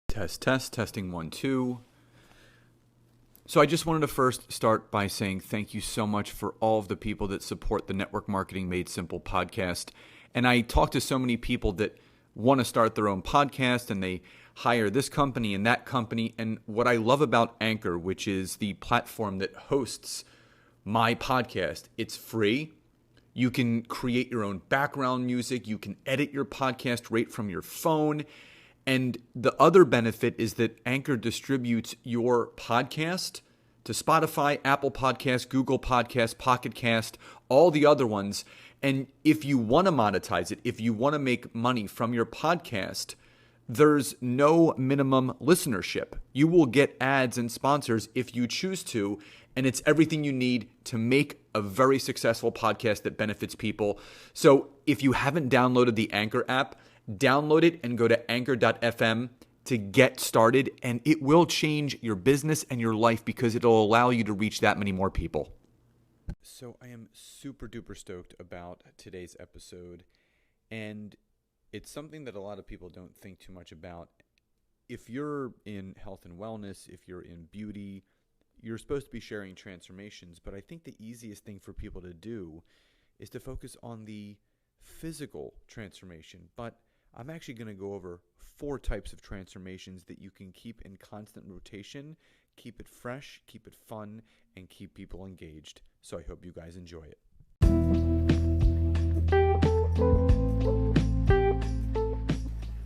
Testing one, two. So I just wanted to first start by saying thank you so much for all of the people that support the Network Marketing Made Simple podcast. And I talk to so many people that want to start their own podcast and they hire this company and that company. And what I love about Anchor, which is the platform that hosts my podcast, it's free. You can create your own background music. You can edit your podcast right from your phone. And the other benefit is that Anchor distributes your podcast to Spotify, Apple Podcasts, Google Podcasts, Pocket Cast, all the other ones. And if you want to monetize it, if you want to make money from your podcast, there's no minimum listenership. You will get ads and sponsors if you choose to, and it's everything you need to make a very successful podcast that benefits people. So if you haven't downloaded the Anchor app, download it and go to anchor.fm to get started, and it will change your business and your life because it'll allow you to reach that many more people. So I am super duper stoked about today's episode, and it's something that a lot of people don't think too much about. If you're in health and wellness, if you're in beauty, you're supposed to be sharing transformations, but I think the easiest thing for people to do is to focus on the physical transformation. But I'm actually going to go over 4 types of transformations that you can keep in constant rotation, keep it fresh, keep it fun, and keep people engaged. So I hope you guys enjoy it.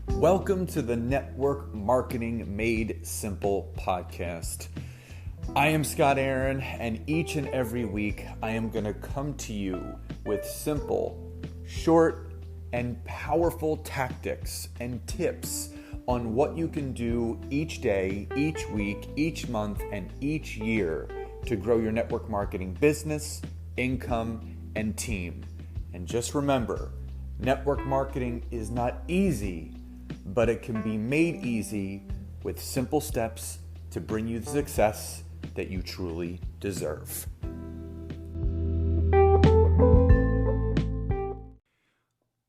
Welcome to the Network Marketing Made Simple podcast. I am Scott Aaron, and each and every week I am going to come to you with simple, short, and powerful tactics and tips on what you can do each day, each week, each month, and each year to grow your network marketing business, income, and team. And just remember, network marketing is not easy, but it can be made easy with simple steps to bring you the success that you truly deserve.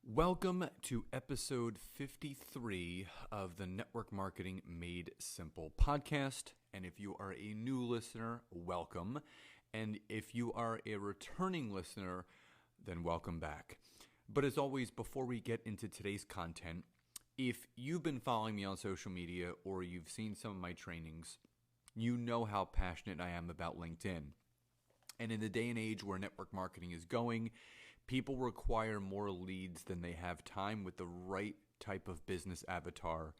Welcome to episode 53 of the Network Marketing Made Simple podcast. And if you are a new listener, welcome. And if you are a returning listener, then welcome back. But as always, before we get into today's content, if you've been following me on social media or you've seen some of my trainings, you know how passionate I am about LinkedIn. And in the day and age where network marketing is going, people require more leads than they have time with the right type of business avatar,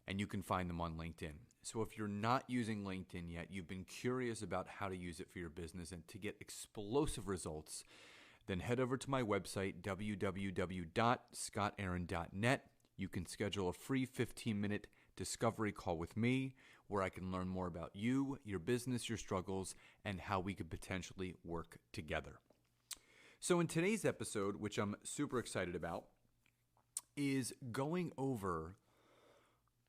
and you can find them on LinkedIn. So if you're not using LinkedIn yet, you've been curious about how to use it for your business and to get explosive results, then head over to my website, www.scottaaron.net. You can schedule a free 15-minute discovery call with me where I can learn more about you, your business, your struggles, and how we could potentially work together. So in today's episode, which I'm super excited about, is going over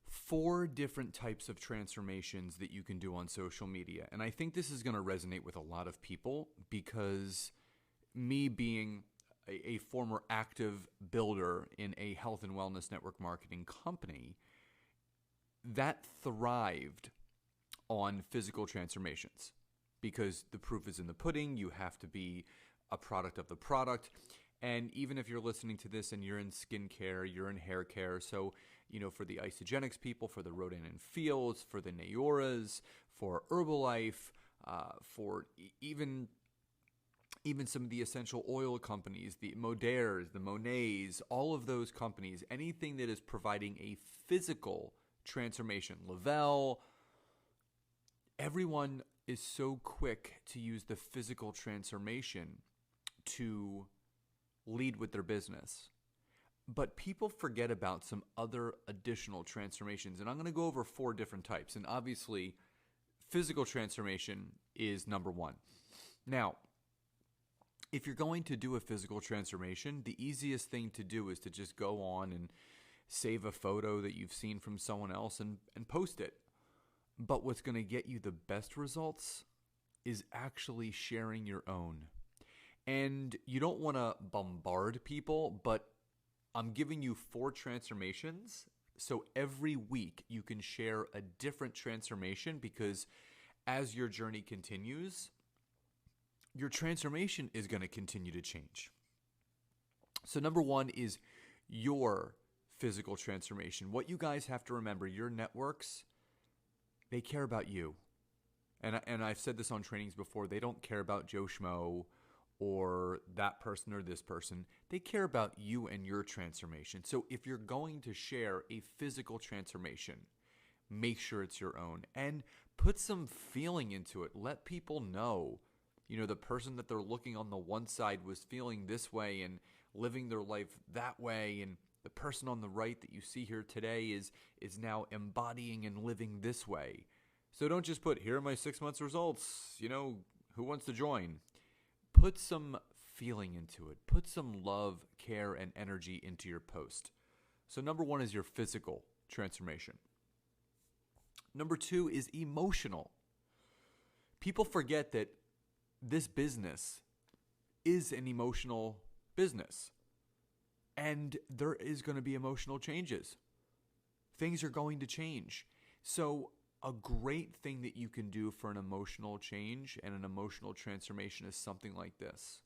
4 different types of transformations that you can do on social media. And I think this is going to resonate with a lot of people because me being a former active builder in a health and wellness network marketing company, that thrived on physical transformations because the proof is in the pudding. You have to be a product of the product. And even if you're listening to this and you're in skincare, you're in hair care, so, for the Isagenix people, for the Rodan and Fields, for the Nayoras, for Herbalife, for even some of the essential oil companies, the Modairs, the Monets, all of those companies, anything that is providing a physical transformation, Lavelle, everyone is so quick to use the physical transformation to lead with their business. But people forget about some other additional transformations. And I'm going to go over 4 different types. And obviously, physical transformation is number 1. Now, if you're going to do a physical transformation, the easiest thing to do is to just go on and save a photo that you've seen from someone else and post it. But what's going to get you the best results is actually sharing your own. And you don't want to bombard people, but I'm giving you 4 transformations So every week you can share a different transformation, because as your journey continues, your transformation is going to continue to change. So number one is your physical transformation. What you guys have to remember, your networks, they care about you. And I've said this on trainings before, they don't care about Joe Schmo or that person or this person. They care about you and your transformation. So if you're going to share a physical transformation, make sure it's your own and put some feeling into it. Let people know, the person that they're looking on the one side was feeling this way and living their life that way, and the person on the right that you see here today is now embodying and living this way. So don't just put, here are my 6 months results, who wants to join? Put some feeling into it. Put some love, care, and energy into your post. So number one is your physical transformation. Number two is emotional. People forget that this business is an emotional business. And there is going to be emotional changes. Things are going to change. So a great thing that you can do for an emotional change and an emotional transformation is something like this.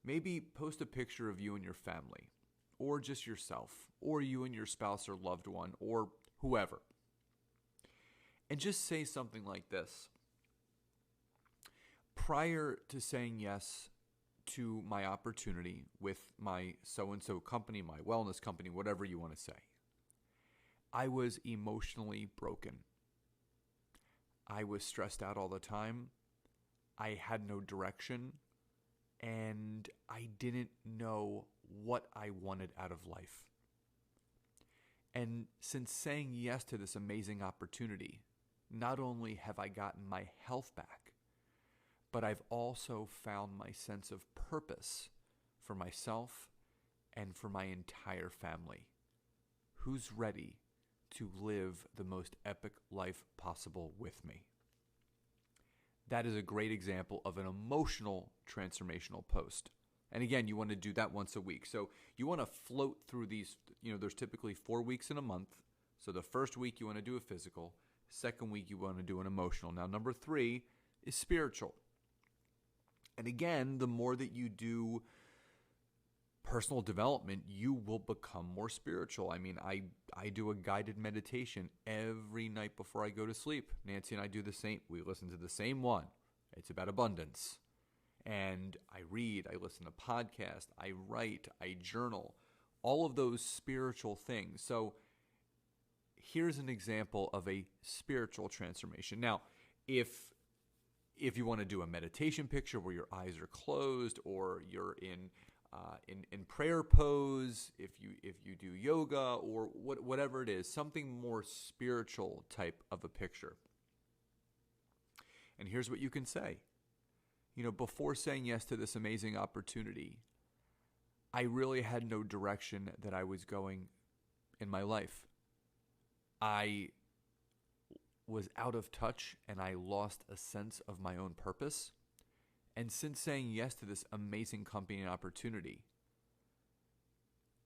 Maybe post a picture of you and your family, or just yourself, or you and your spouse or loved one, or whoever. And just say something like this. Prior to saying yes to my opportunity with my so-and-so company, my wellness company, whatever you want to say, I was emotionally broken. I was stressed out all the time. I had no direction, and I didn't know what I wanted out of life. And since saying yes to this amazing opportunity, not only have I gotten my health back, but I've also found my sense of purpose for myself and for my entire family. Who's ready to live the most epic life possible with me? That is a great example of an emotional transformational post. And again, you want to do that once a week. So you want to float through these, there's typically 4 weeks in a month. So the first week you want to do a physical. Second week you want to do an emotional. Now, number 3 is spiritual. And again, the more that you do personal development, you will become more spiritual. I mean, I do a guided meditation every night before I go to sleep. Nancy and I do the same. We listen to the same one. It's about abundance. And I read, I listen to podcasts, I write, I journal, all of those spiritual things. So here's an example of a spiritual transformation. Now, if you want to do a meditation picture where your eyes are closed, or you're in prayer pose, if you do yoga, or whatever it is, something more spiritual type of a picture. And here's what you can say. Before saying yes to this amazing opportunity, I really had no direction that I was going in my life. I was out of touch and I lost a sense of my own purpose. And since saying yes to this amazing company and opportunity,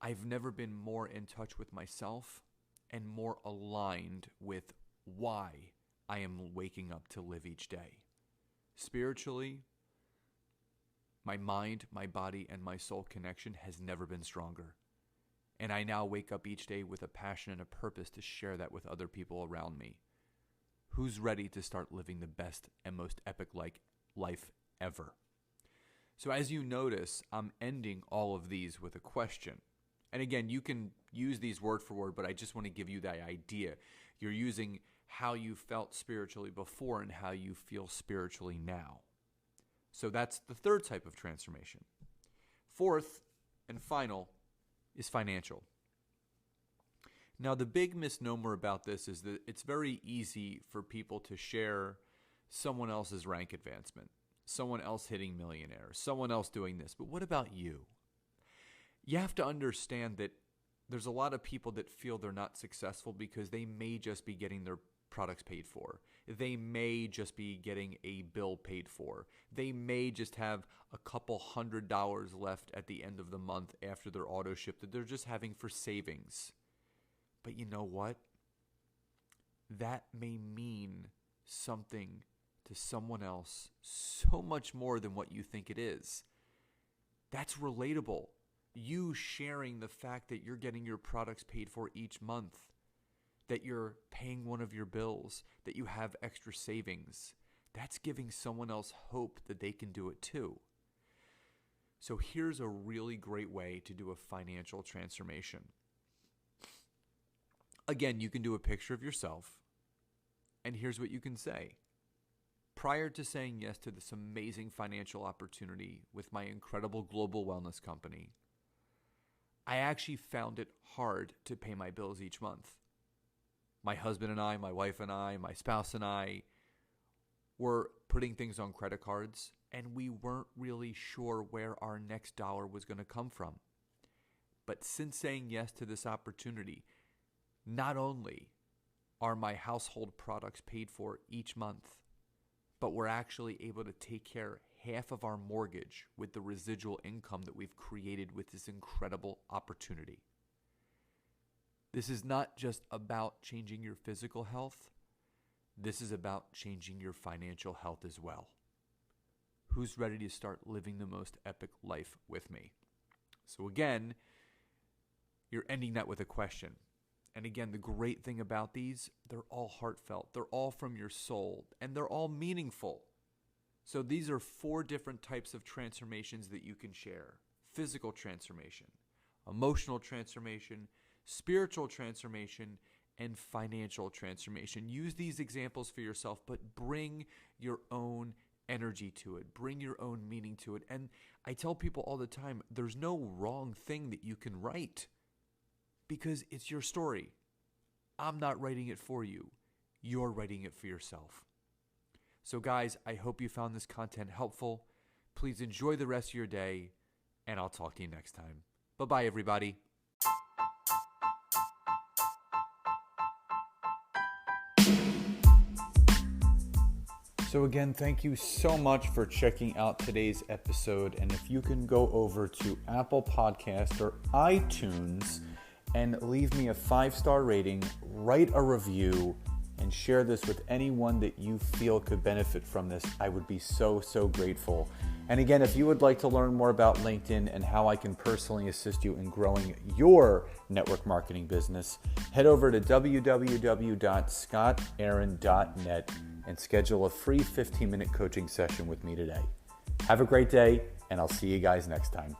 I've never been more in touch with myself and more aligned with why I am waking up to live each day. Spiritually, my mind, my body, and my soul connection has never been stronger. And I now wake up each day with a passion and a purpose to share that with other people around me. Who's ready to start living the best and most epic life ever? So as you notice, I'm ending all of these with a question. And again, you can use these word for word, but I just want to give you that idea. You're using how you felt spiritually before and how you feel spiritually now. So that's the third type of transformation. Fourth and final is financial. Now, the big misnomer about this is that it's very easy for people to share someone else's rank advancement, someone else hitting millionaire, someone else doing this. But what about you? You have to understand that there's a lot of people that feel they're not successful because they may just be getting their products paid for. They may just be getting a bill paid for. They may just have a couple $100 left at the end of the month after their auto ship that they're just having for savings. But you know what? That may mean something to someone else so much more than what you think it is. That's relatable. You sharing the fact that you're getting your products paid for each month, that you're paying one of your bills, that you have extra savings, that's giving someone else hope that they can do it too. So here's a really great way to do a financial transformation. Again, you can do a picture of yourself, and here's what you can say. Prior to saying yes to this amazing financial opportunity with my incredible global wellness company, I actually found it hard to pay my bills each month. My husband and I, my wife and I, my spouse and I were putting things on credit cards, and we weren't really sure where our next dollar was going to come from. But since saying yes to this opportunity, not only are my household products paid for each month, but we're actually able to take care of half of our mortgage with the residual income that we've created with this incredible opportunity. This is not just about changing your physical health. This is about changing your financial health as well. Who's ready to start living the most epic life with me? So again, you're ending that with a question. And again, the great thing about these, they're all heartfelt. They're all from your soul, and they're all meaningful. So these are 4 different types of transformations that you can share. Physical transformation, emotional transformation, spiritual transformation, and financial transformation. Use these examples for yourself, but bring your own energy to it. Bring your own meaning to it. And I tell people all the time, there's no wrong thing that you can write because it's your story. I'm not writing it for you. You're writing it for yourself. So guys, I hope you found this content helpful. Please enjoy the rest of your day, and I'll talk to you next time. Bye-bye, everybody. So again, thank you so much for checking out today's episode. And if you can go over to Apple Podcasts or iTunes and leave me a 5-star rating, write a review, and share this with anyone that you feel could benefit from this, I would be so grateful. And again, if you would like to learn more about LinkedIn and how I can personally assist you in growing your network marketing business, head over to www.scottaaron.net and schedule a free 15-minute coaching session with me today. Have a great day, and I'll see you guys next time.